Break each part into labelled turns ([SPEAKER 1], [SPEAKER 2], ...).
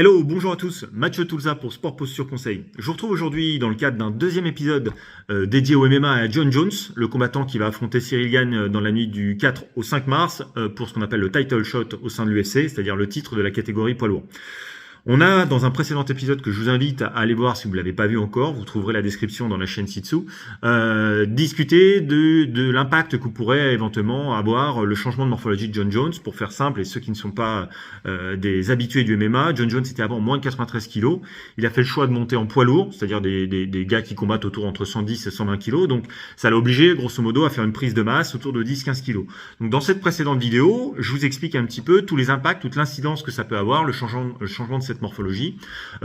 [SPEAKER 1] Hello, bonjour à tous, Mathieu Toulza pour Sport Posture Conseil. Je vous retrouve aujourd'hui dans le cadre d'un deuxième épisode dédié au MMA à Jon Jones, le combattant qui va affronter Ciryl Gane dans la nuit du 4 au 5 mars pour ce qu'on appelle le title shot au sein de l'UFC, c'est-à-dire le titre de la catégorie poids lourd. On a, dans un précédent épisode que je vous invite à aller voir si vous ne l'avez pas vu encore, vous trouverez la description dans la chaîne ci-dessous, discuter de l'impact que pourrait éventuellement avoir le changement de morphologie de Jon Jones. Pour faire simple, et ceux qui ne sont pas des habitués du MMA, Jon Jones était avant moins de 93 kg. Il a fait le choix de monter en poids lourd, c'est-à-dire des gars qui combattent autour entre 110 et 120 kg. Donc ça l'a obligé, grosso modo, à faire une prise de masse autour de 10-15 kg. Donc dans cette précédente vidéo, je vous explique un petit peu tous les impacts, toute l'incidence que ça peut avoir, le changement de cette morphologie,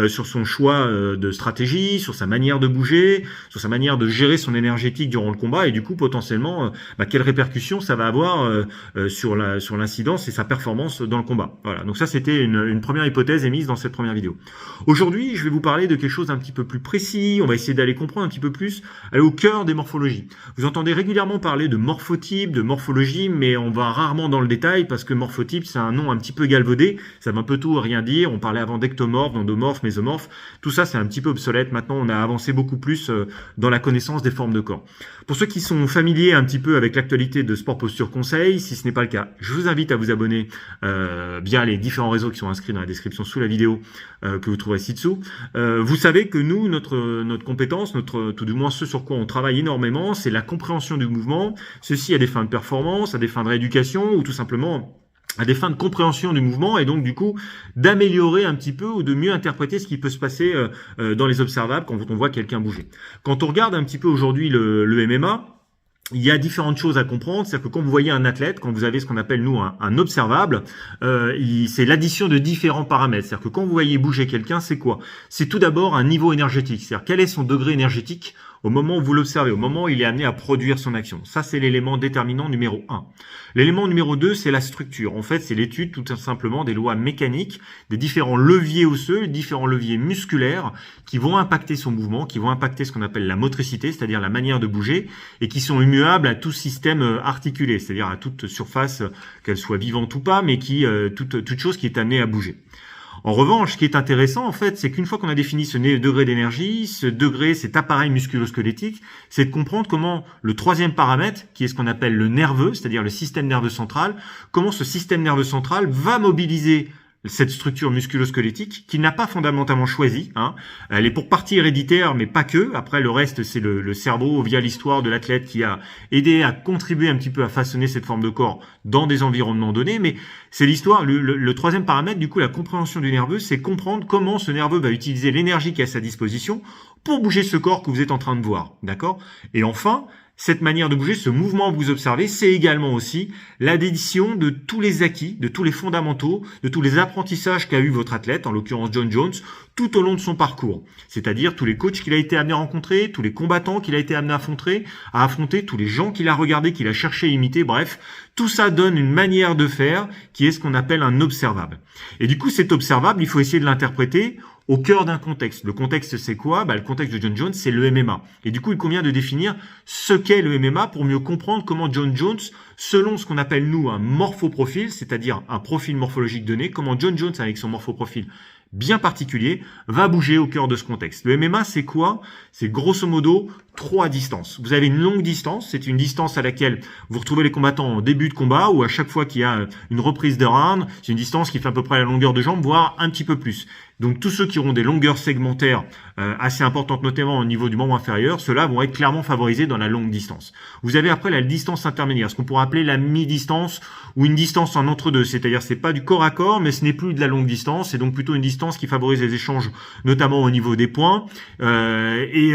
[SPEAKER 1] sur son choix de stratégie, sur sa manière de bouger, sur sa manière de gérer son énergétique durant le combat et du coup potentiellement quelles répercussions ça va avoir sur l'incidence et sa performance dans le combat. Voilà, donc ça c'était une première hypothèse émise dans cette première vidéo. Aujourd'hui, je vais vous parler de quelque chose d'un petit peu plus précis, on va essayer d'aller comprendre un petit peu plus, aller au cœur des morphologies. Vous entendez régulièrement parler de morphotype, de morphologie, mais on va rarement dans le détail parce que morphotype c'est un nom un petit peu galvaudé, ça veut un peu tout rien dire, on parlait avant d'ectomorphe, d'endomorphe, mésomorphe, tout ça c'est un petit peu obsolète. Maintenant on a avancé beaucoup plus dans la connaissance des formes de corps. Pour ceux qui sont familiers un petit peu avec l'actualité de Sport Posture Conseil, si ce n'est pas le cas, je vous invite à vous abonner via les différents réseaux qui sont inscrits dans la description sous la vidéo que vous trouverez ci-dessous. Vous savez que nous, notre compétence, tout du moins ce sur quoi on travaille énormément, c'est la compréhension du mouvement, ceci à des fins de performance, à des fins de rééducation ou tout simplement à des fins de compréhension du mouvement et donc du coup d'améliorer un petit peu ou de mieux interpréter ce qui peut se passer dans les observables quand on voit quelqu'un bouger. Quand on regarde un petit peu aujourd'hui le MMA, il y a différentes choses à comprendre, c'est-à-dire que quand vous voyez un athlète, quand vous avez ce qu'on appelle nous un observable, c'est l'addition de différents paramètres. C'est-à-dire que quand vous voyez bouger quelqu'un, c'est quoi? C'est tout d'abord un niveau énergétique, c'est-à-dire quel est son degré énergétique au moment où vous l'observez, au moment où il est amené à produire son action. Ça, c'est l'élément déterminant numéro 1. L'élément numéro 2, c'est la structure. En fait, c'est l'étude tout simplement des lois mécaniques, des différents leviers osseux, différents leviers musculaires qui vont impacter son mouvement, qui vont impacter ce qu'on appelle la motricité, c'est-à-dire la manière de bouger, et qui sont immuables à tout système articulé, c'est-à-dire à toute surface, qu'elle soit vivante ou pas, mais toute chose qui est amenée à bouger. En revanche, ce qui est intéressant, en fait, c'est qu'une fois qu'on a défini ce degré d'énergie, cet appareil musculo-squelettique, c'est de comprendre comment le troisième paramètre, qui est ce qu'on appelle le nerveux, c'est-à-dire le système nerveux central, comment ce système nerveux central va mobiliser cette structure musculo-squelettique qu'il n'a pas fondamentalement choisie. Elle est pour partie héréditaire, mais pas que. Après, le reste, c'est le cerveau via l'histoire de l'athlète qui a aidé à contribuer un petit peu à façonner cette forme de corps dans des environnements donnés. Mais c'est l'histoire. Le troisième paramètre, du coup, la compréhension du nerveux, c'est comprendre comment ce nerveux va utiliser l'énergie qui est à sa disposition pour bouger ce corps que vous êtes en train de voir. D'accord? Et enfin, cette manière de bouger, ce mouvement que vous observez, c'est également aussi l'addition de tous les acquis, de tous les fondamentaux, de tous les apprentissages qu'a eu votre athlète, en l'occurrence Jon Jones, tout au long de son parcours. C'est-à-dire tous les coachs qu'il a été amené à rencontrer, tous les combattants qu'il a été amené à affronter, tous les gens qu'il a regardés, qu'il a cherché à imiter, bref, tout ça donne une manière de faire qui est ce qu'on appelle un observable. Et du coup, cet observable, il faut essayer de l'interpréter au cœur d'un contexte. Le contexte, c'est quoi? Le contexte de Jon Jones, c'est le MMA. Et du coup, il convient de définir ce qu'est le MMA pour mieux comprendre comment Jon Jones, selon ce qu'on appelle nous un morphoprofil, c'est-à-dire un profil morphologique donné, comment Jon Jones, avec son morphoprofil bien particulier, va bouger au cœur de ce contexte. Le MMA, c'est quoi? C'est grosso modo 3 distances. Vous avez une longue distance, c'est une distance à laquelle vous retrouvez les combattants en début de combat ou à chaque fois qu'il y a une reprise de round, c'est une distance qui fait à peu près la longueur de jambe, voire un petit peu plus. Donc tous ceux qui auront des longueurs segmentaires assez importantes, notamment au niveau du membre inférieur, ceux-là vont être clairement favorisés dans la longue distance. Vous avez après la distance intermédiaire, ce qu'on pourrait appeler la mi-distance ou une distance en entre-deux, c'est-à-dire c'est pas du corps à corps, mais ce n'est plus de la longue distance, c'est donc plutôt une distance qui favorise les échanges, notamment au niveau des points, et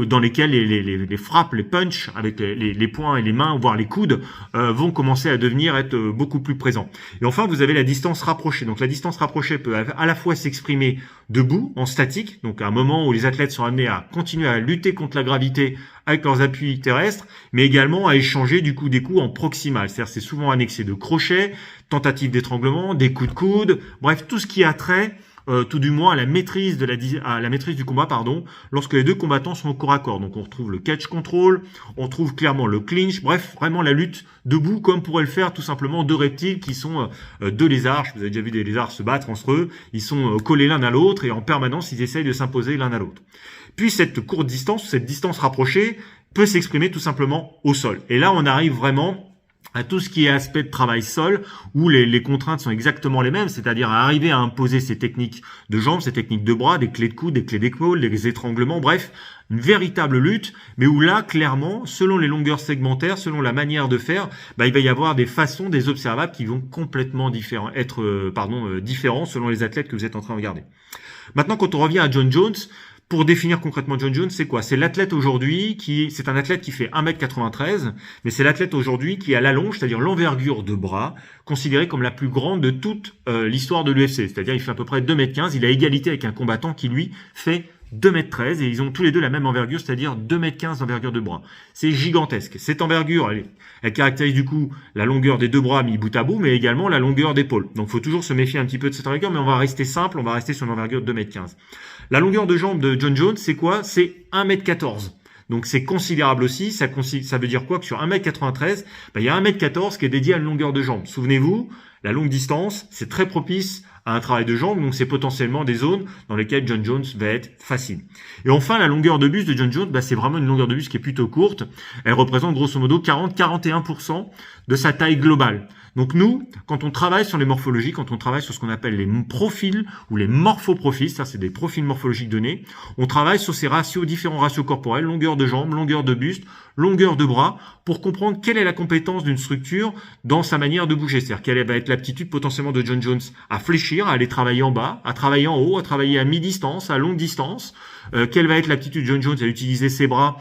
[SPEAKER 1] dans lesquels les frappes, les punchs avec les poings et les mains, voire les coudes, vont commencer à être beaucoup plus présents. Et enfin, vous avez la distance rapprochée. Donc la distance rapprochée peut à la fois s'exprimer debout, en statique, donc à un moment où les athlètes sont amenés à continuer à lutter contre la gravité avec leurs appuis terrestres, mais également à échanger du coup des coups en proximal. C'est-à-dire c'est souvent annexé de crochets, tentatives d'étranglement, des coups de coude, bref, tout ce qui a trait tout du moins à la maîtrise du combat, lorsque les deux combattants sont au corps à corps. Donc on retrouve le catch control, on trouve clairement le clinch, bref, vraiment la lutte debout comme pourraient le faire tout simplement deux reptiles qui sont deux lézards. Vous avez déjà vu des lézards se battre entre eux, ils sont collés l'un à l'autre et en permanence ils essayent de s'imposer l'un à l'autre. Puis cette courte distance, cette distance rapprochée peut s'exprimer tout simplement au sol. Et là on arrive vraiment à tout ce qui est aspect de travail sol, où les contraintes sont exactement les mêmes, c'est-à-dire à arriver à imposer ces techniques de jambes, ces techniques de bras, des clés de coude, des clés d'épaule, des étranglements, bref, une véritable lutte, mais où là, clairement, selon les longueurs segmentaires, selon la manière de faire, il va y avoir des façons, des observables qui vont complètement différents selon les athlètes que vous êtes en train de regarder. Maintenant, quand on revient à Jon Jones, pour définir concrètement Jon Jones, c'est quoi? C'est l'athlète aujourd'hui c'est un athlète qui fait 1m93, mais c'est l'athlète aujourd'hui qui a l'allonge, c'est-à-dire l'envergure de bras, considérée comme la plus grande de toute l'histoire de l'UFC. C'est-à-dire, il fait à peu près 2m15, il a égalité avec un combattant qui, lui, fait 2m13 et ils ont tous les deux la même envergure, c'est-à-dire 2m15 d'envergure de bras. C'est gigantesque. Cette envergure, elle caractérise du coup la longueur des deux bras mis bout à bout, mais également la longueur d'épaule. Donc, il faut toujours se méfier un petit peu de cette envergure, mais on va rester simple, on va rester sur une envergure de 2m15. La longueur de jambe de Jon Jones, c'est quoi? C'est 1m14. Donc c'est considérable aussi, ça veut dire quoi? Que sur 1m93, il y a 1m14 qui est dédié à une longueur de jambe. Souvenez-vous, la longue distance, c'est très propice à un travail de jambes, donc c'est potentiellement des zones dans lesquelles Jon Jones va être facile. Et enfin, la longueur de buste de Jon Jones, c'est vraiment une longueur de buste qui est plutôt courte. Elle représente grosso modo 40-41% de sa taille globale. Donc nous, quand on travaille sur les morphologies, quand on travaille sur ce qu'on appelle les profils ou les morphoprofils, ça c'est des profils morphologiques donnés, on travaille sur ces ratios, différents ratios corporels, longueur de jambes, longueur de buste, longueur de bras, pour comprendre quelle est la compétence d'une structure dans sa manière de bouger. C'est-à-dire quelle va être l'aptitude potentiellement de Jon Jones à fléchir, à aller travailler en bas, à travailler en haut, à travailler à mi-distance, à longue distance. Quelle va être l'aptitude de Jon Jones à utiliser ses bras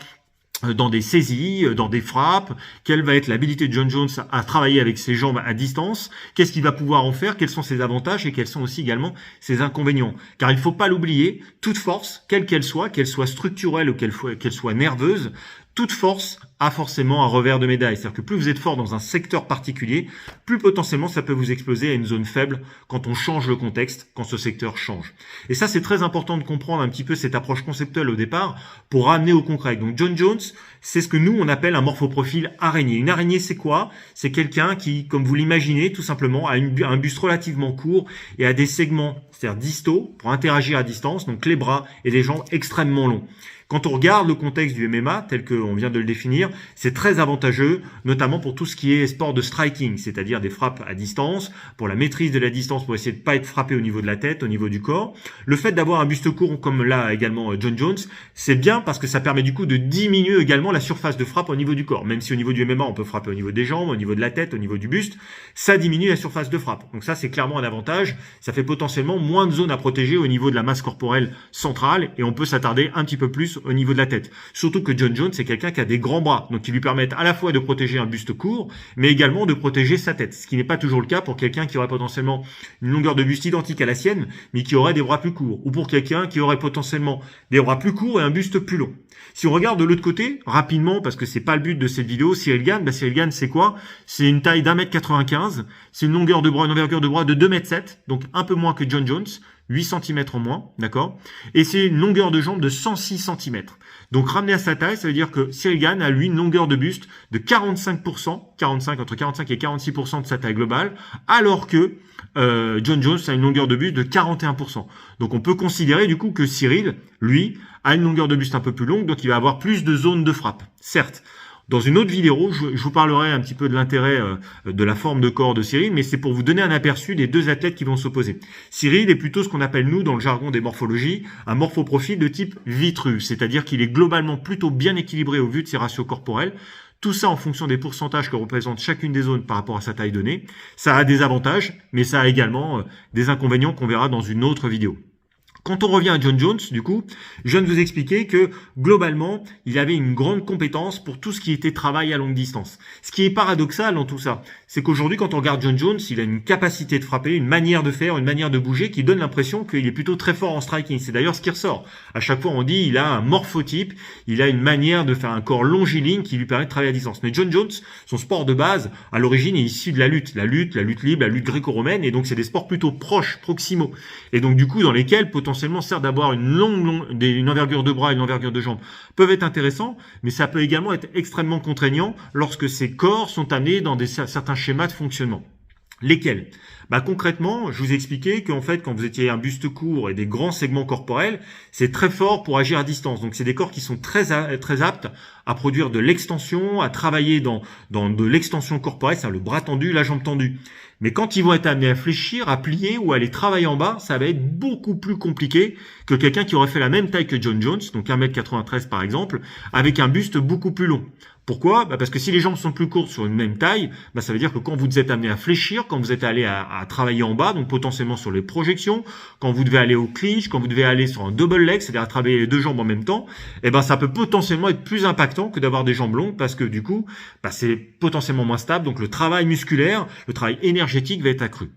[SPEAKER 1] dans des saisies, dans des frappes, quelle va être l'habilité de Jon Jones à travailler avec ses jambes à distance, qu'est-ce qu'il va pouvoir en faire, quels sont ses avantages et quels sont aussi également ses inconvénients. Car il ne faut pas l'oublier, toute force, quelle qu'elle soit structurelle ou qu'elle soit nerveuse, toute force a forcément un revers de médaille. C'est-à-dire que plus vous êtes fort dans un secteur particulier, plus potentiellement ça peut vous exploser à une zone faible quand on change le contexte, quand ce secteur change. Et ça, c'est très important de comprendre un petit peu cette approche conceptuelle au départ pour ramener au concret. Donc Jon Jones, c'est ce que nous, on appelle un morphoprofil araignée. Une araignée, c'est quoi? C'est quelqu'un qui, comme vous l'imaginez, tout simplement, a un buste relativement court et a des segments, c'est-à-dire distaux, pour interagir à distance, donc les bras et les jambes extrêmement longs. Quand on regarde le contexte du MMA, tel qu'on vient de le définir, c'est très avantageux, notamment pour tout ce qui est sport de striking, c'est-à-dire des frappes à distance, pour la maîtrise de la distance, pour essayer de pas être frappé au niveau de la tête, au niveau du corps. Le fait d'avoir un buste court, comme là également Jon Jones, c'est bien parce que ça permet du coup de diminuer également la surface de frappe au niveau du corps. Même si au niveau du MMA, on peut frapper au niveau des jambes, au niveau de la tête, au niveau du buste, ça diminue la surface de frappe. Donc ça, c'est clairement un avantage. Ça fait potentiellement moins de zones à protéger au niveau de la masse corporelle centrale et on peut s'attarder un petit peu plus au niveau de la tête. Surtout que Jon Jones, c'est quelqu'un qui a des grands bras, donc qui lui permettent à la fois de protéger un buste court, mais également de protéger sa tête, ce qui n'est pas toujours le cas pour quelqu'un qui aurait potentiellement une longueur de buste identique à la sienne, mais qui aurait des bras plus courts, ou pour quelqu'un qui aurait potentiellement des bras plus courts et un buste plus long. Si on regarde de l'autre côté, rapidement, parce que c'est pas le but de cette vidéo, Ciryl Gane, Ciryl Gane, c'est quoi? C'est une taille d'1m95, c'est une longueur de bras, une envergure de bras de 2m7, donc un peu moins que Jon Jones, 8 cm en moins, d'accord? Et c'est une longueur de jambe de 106 cm. Donc ramené à sa taille, ça veut dire que Ciryl Gane a lui une longueur de buste de 45%, entre 45 et 46% de sa taille globale, alors que Jon Jones a une longueur de buste de 41%. Donc on peut considérer du coup que Ciryl, lui, a une longueur de buste un peu plus longue, donc il va avoir plus de zones de frappe. Certes, dans une autre vidéo, je vous parlerai un petit peu de l'intérêt de la forme de corps de Ciryl, mais c'est pour vous donner un aperçu des deux athlètes qui vont s'opposer. Ciryl est plutôt ce qu'on appelle, nous, dans le jargon des morphologies, un morphoprofil de type Vitruve, c'est-à-dire qu'il est globalement plutôt bien équilibré au vu de ses ratios corporels. Tout ça en fonction des pourcentages que représente chacune des zones par rapport à sa taille donnée. Ça a des avantages, mais ça a également des inconvénients qu'on verra dans une autre vidéo. Quand on revient à John Jones, du coup, je viens de vous expliquer que globalement, il avait une grande compétence pour tout ce qui était travail à longue distance. Ce qui est paradoxal dans tout ça, c'est qu'aujourd'hui, quand on regarde John Jones, il a une capacité de frapper, une manière de faire, une manière de bouger qui donne l'impression qu'il est plutôt très fort en striking. C'est d'ailleurs ce qui ressort. À chaque fois, on dit il a un morphotype, il a une manière de faire un corps longiligne qui lui permet de travailler à distance. Mais John Jones, son sport de base, à l'origine, est issu de la lutte libre, la lutte gréco-romaine, et donc c'est des sports plutôt proches, proximaux, et donc du coup dans lesquels potentiellement certes d'avoir une une envergure de bras, une envergure de jambes peuvent être intéressants, mais ça peut également être extrêmement contraignant lorsque ces corps sont amenés dans certains schémas de fonctionnement. Lesquels? Concrètement, je vous ai expliqué qu'en fait, quand vous étiez un buste court et des grands segments corporels, c'est très fort pour agir à distance. Donc, c'est des corps qui sont très aptes à produire de l'extension, à travailler dans de l'extension corporelle, c'est le bras tendu, la jambe tendue. Mais quand ils vont être amenés à fléchir, à plier ou à aller travailler en bas, ça va être beaucoup plus compliqué que quelqu'un qui aurait fait la même taille que John Jones, donc 1m93 par exemple, avec un buste beaucoup plus long. Pourquoi? Parce que si les jambes sont plus courtes sur une même taille, ça veut dire que quand vous êtes amené à fléchir, quand vous êtes allé à travailler en bas, donc potentiellement sur les projections, quand vous devez aller au clinch, quand vous devez aller sur un double leg, c'est-à-dire à travailler les deux jambes en même temps, ça peut potentiellement être plus impactant que d'avoir des jambes longues parce que du coup, c'est potentiellement moins stable. Donc le travail musculaire, le travail énergétique va être accru.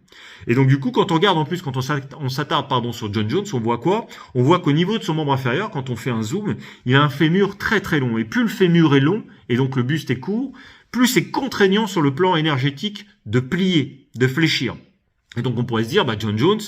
[SPEAKER 1] Et donc du coup, quand on regarde en plus, quand on s'attarde sur John Jones, on voit quoi? On voit qu'au niveau de son membre inférieur, quand on fait un zoom, il a un fémur très très long. Et plus le fémur est long, et donc le buste est court, plus c'est contraignant sur le plan énergétique de plier, de fléchir. Et donc on pourrait se dire, John Jones,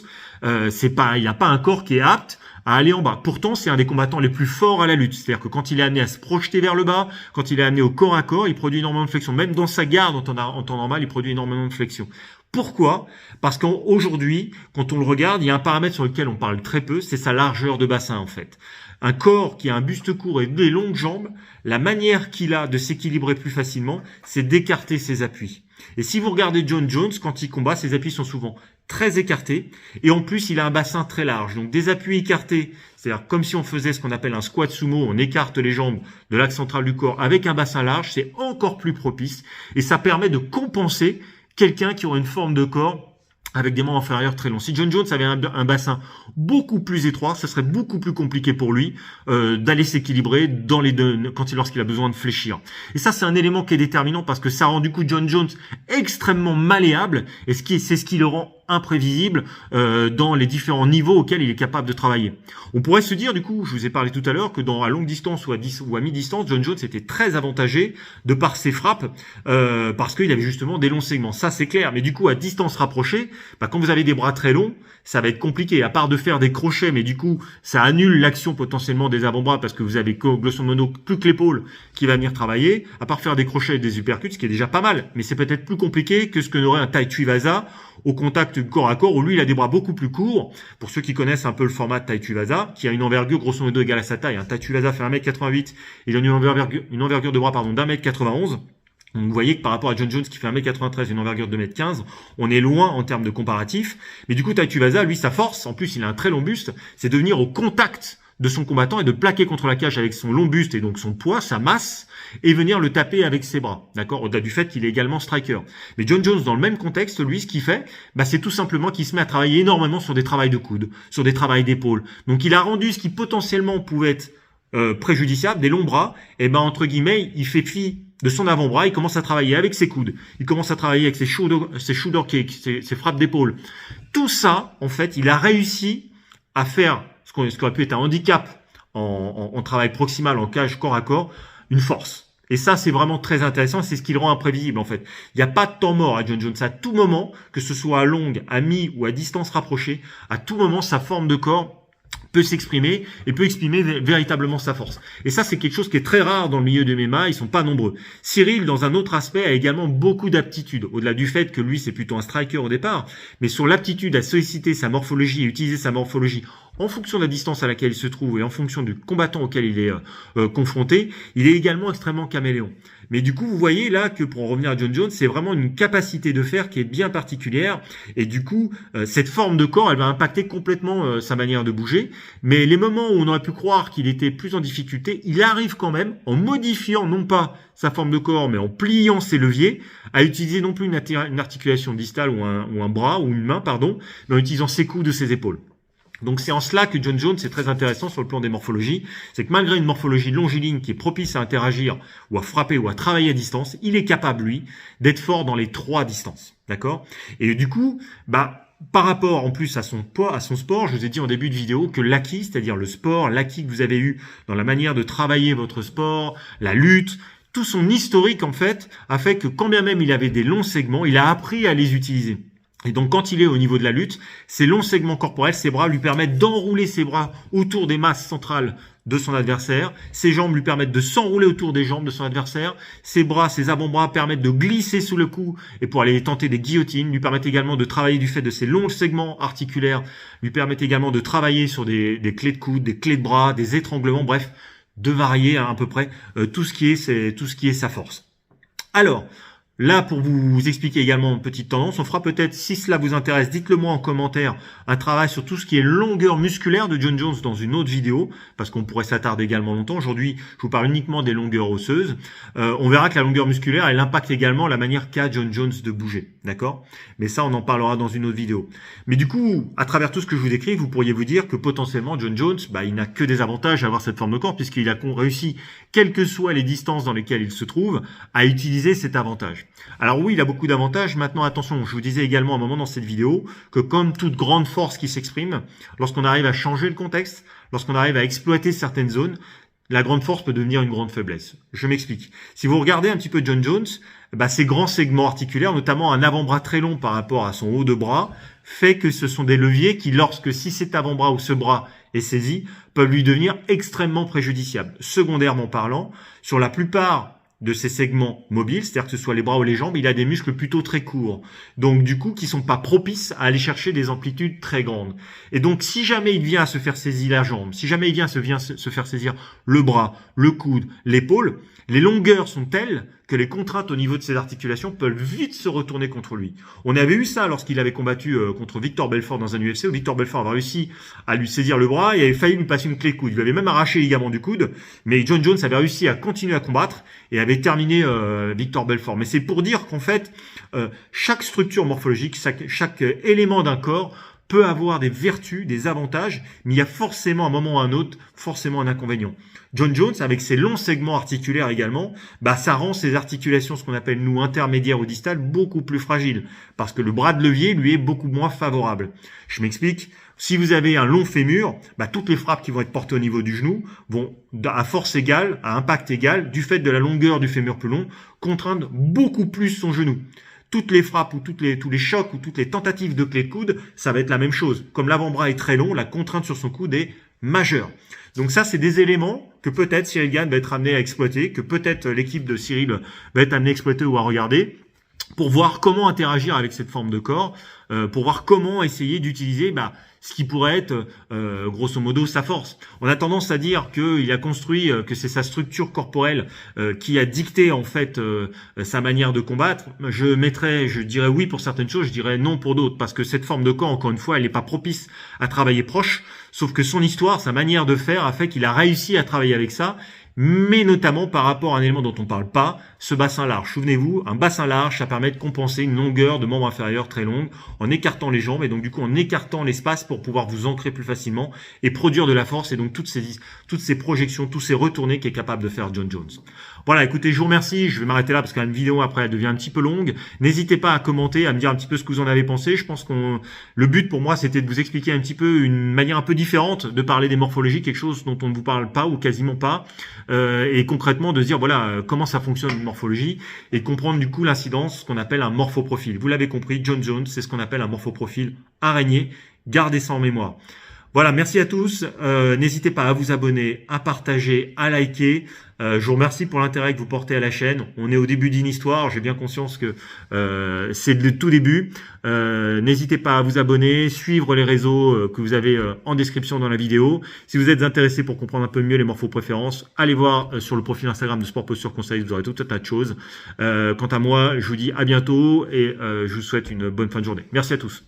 [SPEAKER 1] il n'a pas un corps qui est apte à aller en bas. Pourtant, c'est un des combattants les plus forts à la lutte. C'est-à-dire que quand il est amené à se projeter vers le bas, quand il est amené au corps à corps, il produit énormément de flexion. Même dans sa garde en temps normal, il produit énormément de flexion. Pourquoi? Parce qu'aujourd'hui, quand on le regarde, il y a un paramètre sur lequel on parle très peu, c'est sa largeur de bassin en fait. Un corps qui a un buste court et des longues jambes, la manière qu'il a de s'équilibrer plus facilement, c'est d'écarter ses appuis. Et si vous regardez John Jones, quand il combat, ses appuis sont souvent très écartés. Et en plus, il a un bassin très large. Donc des appuis écartés, c'est-à-dire comme si on faisait ce qu'on appelle un squat sumo, on écarte les jambes de l'axe central du corps avec un bassin large, c'est encore plus propice. Et ça permet de compenser quelqu'un qui aurait une forme de corps avec des membres inférieurs très longs. Si John Jones avait un bassin beaucoup plus étroit, ça serait beaucoup plus compliqué pour lui d'aller s'équilibrer lorsqu'il a besoin de fléchir. Et ça, c'est un élément qui est déterminant parce que ça rend du coup John Jones extrêmement malléable et c'est ce qui le rend imprévisible dans les différents niveaux auxquels il est capable de travailler. On pourrait se dire, du coup, je vous ai parlé tout à l'heure, que à longue distance ou à mi-distance, John Jones était très avantagé de par ses frappes parce qu'il avait justement des longs segments. Ça, c'est clair. Mais du coup, à distance rapprochée, quand vous avez des bras très longs, ça va être compliqué. À part de faire des crochets, mais du coup, ça annule l'action potentiellement des avant-bras parce que vous avez grosso modo plus que l'épaule qui va venir travailler. À part faire des crochets et des uppercuts, ce qui est déjà pas mal. Mais c'est peut-être plus compliqué que ce que n'aurait un Tai Tuivasa au contact corps à corps, où lui, il a des bras beaucoup plus courts. Pour ceux qui connaissent un peu le format de Tai Tuivasa, qui a une envergure grosso modo égale à sa taille. Un Tai Tuivasa fait 1m88, il a une envergure de bras d'1m91. Donc vous voyez que par rapport à John Jones qui fait 1m93 et une envergure de 2m15, on est loin en termes de comparatif. Mais du coup, Tai Tuivasa, lui, sa force, en plus il a un très long buste, c'est de venir au contact de son combattant et de plaquer contre la cage avec son long buste et donc son poids, sa masse, et venir le taper avec ses bras, d'accord, au-delà du fait qu'il est également striker. Mais John Jones, dans le même contexte, lui, ce qu'il fait, c'est tout simplement qu'il se met à travailler énormément sur des travails de coude, sur des travails d'épaule. Donc il a rendu ce qui potentiellement pouvait être préjudiciable, des longs bras, et entre guillemets, il fait fi de son avant-bras, il commence à travailler avec ses coudes, il commence à travailler avec ses shoulder kicks, ses frappes d'épaule. Tout ça, en fait, il a réussi à faire ce qui aurait pu être un handicap en travail proximal, en cage corps à corps, une force. Et ça, c'est vraiment très intéressant, c'est ce qui le rend imprévisible en fait. Il n'y a pas de temps mort à John Jones. À tout moment, que ce soit à longue, à mi ou à distance rapprochée, à tout moment, sa forme de corps peut s'exprimer et peut exprimer véritablement sa force. Et ça, c'est quelque chose qui est très rare dans le milieu de MMA, ils sont pas nombreux. Cyril, dans un autre aspect, a également beaucoup d'aptitudes, au-delà du fait que lui, c'est plutôt un striker au départ, mais sur l'aptitude à solliciter sa morphologie et utiliser sa morphologie en fonction de la distance à laquelle il se trouve et en fonction du combattant auquel il est confronté, il est également extrêmement caméléon. Mais du coup, vous voyez là que pour en revenir à John Jones, c'est vraiment une capacité de faire qui est bien particulière. Et du coup, cette forme de corps, elle va impacter complètement sa manière de bouger. Mais les moments où on aurait pu croire qu'il était plus en difficulté, il arrive quand même, en modifiant non pas sa forme de corps, mais en pliant ses leviers, à utiliser non plus une articulation distale ou un bras ou une main, mais en utilisant ses coudes de ses épaules. Donc c'est en cela que John Jones est très intéressant sur le plan des morphologies, c'est que malgré une morphologie longiligne qui est propice à interagir ou à frapper ou à travailler à distance, il est capable, lui, d'être fort dans les 3 distances. D'accord? Et du coup, par rapport en plus à son sport, je vous ai dit en début de vidéo que l'acquis, c'est-à-dire le sport, l'acquis que vous avez eu dans la manière de travailler votre sport, la lutte, tout son historique en fait, a fait que quand bien même il avait des longs segments, il a appris à les utiliser. Et donc, quand il est au niveau de la lutte, ces longs segments corporels, ses bras lui permettent d'enrouler ses bras autour des masses centrales de son adversaire. Ses jambes lui permettent de s'enrouler autour des jambes de son adversaire. Ses bras, ses avant-bras permettent de glisser sous le cou et pour aller tenter des guillotines. Lui permettent également de travailler du fait de ses longs segments articulaires. Lui permettent également de travailler sur des clés de coude, des clés de bras, des étranglements. Bref, de varier à peu près tout ce qui est sa force. Alors, là, pour vous expliquer également une petite tendance, on fera peut-être, si cela vous intéresse, dites-le moi en commentaire, un travail sur tout ce qui est longueur musculaire de John Jones dans une autre vidéo, parce qu'on pourrait s'attarder également longtemps. Aujourd'hui, je vous parle uniquement des longueurs osseuses. On verra que la longueur musculaire, elle impacte également la manière qu'a John Jones de bouger, d'accord? Mais ça, on en parlera dans une autre vidéo. Mais du coup, à travers tout ce que je vous décris, vous pourriez vous dire que potentiellement, John Jones, il n'a que des avantages à avoir cette forme de corps, puisqu'il a réussi, quelles que soient les distances dans lesquelles il se trouve, à utiliser cet avantage. Alors oui, il a beaucoup d'avantages. Maintenant, attention, je vous disais également à un moment dans cette vidéo que comme toute grande force qui s'exprime, lorsqu'on arrive à changer le contexte, lorsqu'on arrive à exploiter certaines zones, la grande force peut devenir une grande faiblesse. Je m'explique. Si vous regardez un petit peu John Jones, ces grands segments articulaires, notamment un avant-bras très long par rapport à son haut de bras, fait que ce sont des leviers qui, si cet avant-bras ou ce bras est saisi, peuvent lui devenir extrêmement préjudiciables. Secondairement parlant, sur la plupart de ces segments mobiles, c'est-à-dire que ce soit les bras ou les jambes, il a des muscles plutôt très courts. Donc du coup, qui sont pas propices à aller chercher des amplitudes très grandes. Et donc si jamais il vient à se faire saisir la jambe, si jamais il vient se faire saisir le bras, le coude, l'épaule, les longueurs sont telles que les contraintes au niveau de ses articulations peuvent vite se retourner contre lui. On avait eu ça lorsqu'il avait combattu contre Victor Belfort dans un UFC, où Victor Belfort avait réussi à lui saisir le bras et avait failli lui passer une clé de coude. Il lui avait même arraché les ligaments du coude, mais John Jones avait réussi à continuer à combattre et avait terminé Victor Belfort. Mais c'est pour dire qu'en fait, chaque structure morphologique, chaque élément d'un corps peut avoir des vertus, des avantages, mais il y a forcément, à un moment ou à un autre, forcément un inconvénient. John Jones, avec ses longs segments articulaires également, ça rend ses articulations, ce qu'on appelle nous intermédiaires ou distales, beaucoup plus fragiles, parce que le bras de levier lui est beaucoup moins favorable. Je m'explique. Si vous avez un long fémur, toutes les frappes qui vont être portées au niveau du genou vont, à force égale, à impact égal, du fait de la longueur du fémur plus long, contraindre beaucoup plus son genou. Toutes les frappes ou tous les chocs ou toutes les tentatives de clé de coude, ça va être la même chose. Comme l'avant-bras est très long, la contrainte sur son coude est majeure. Donc ça, c'est des éléments que peut-être Cyril Gane va être amené à exploiter, que peut-être l'équipe de Cyril va être amenée à exploiter ou à regarder, pour voir comment interagir avec cette forme de corps, pour voir comment essayer d'utiliser ce qui pourrait être grosso modo sa force. On a tendance à dire qu'il a construit, que c'est sa structure corporelle qui a dicté en fait sa manière de combattre. Je dirais oui pour certaines choses, je dirais non pour d'autres, parce que cette forme de corps, encore une fois, elle n'est pas propice à travailler proche, sauf que son histoire, sa manière de faire a fait qu'il a réussi à travailler avec ça, mais notamment par rapport à un élément dont on ne parle pas, ce bassin large. Souvenez-vous, un bassin large, ça permet de compenser une longueur de membre inférieur très longue en écartant les jambes et donc du coup en écartant l'espace pour pouvoir vous ancrer plus facilement et produire de la force et donc toutes ces projections, tous ces retournés qu'est capable de faire John Jones. Voilà, écoutez, je vous remercie. Je vais m'arrêter là parce qu'une vidéo après elle devient un petit peu longue. N'hésitez pas à commenter, à me dire un petit peu ce que vous en avez pensé. Je pense le but pour moi c'était de vous expliquer un petit peu une manière un peu différente de parler des morphologies, quelque chose dont on ne vous parle pas ou quasiment pas. Et concrètement de se dire voilà comment ça fonctionne une morphologie et comprendre du coup l'incidence, ce qu'on appelle un morphoprofil. Vous l'avez compris, John Jones, c'est ce qu'on appelle un morphoprofil araignée. Gardez ça en mémoire. Voilà, merci à tous. N'hésitez pas à vous abonner, à partager, à liker. Je vous remercie pour l'intérêt que vous portez à la chaîne. On est au début d'une histoire. J'ai bien conscience que c'est le tout début. N'hésitez pas à vous abonner, suivre les réseaux que vous avez en description dans la vidéo. Si vous êtes intéressé pour comprendre un peu mieux les morphopréférences, allez voir sur le profil Instagram de Sport Posture Conseil. Vous aurez tout un tas de choses. Quant à moi, je vous dis à bientôt et je vous souhaite une bonne fin de journée. Merci à tous.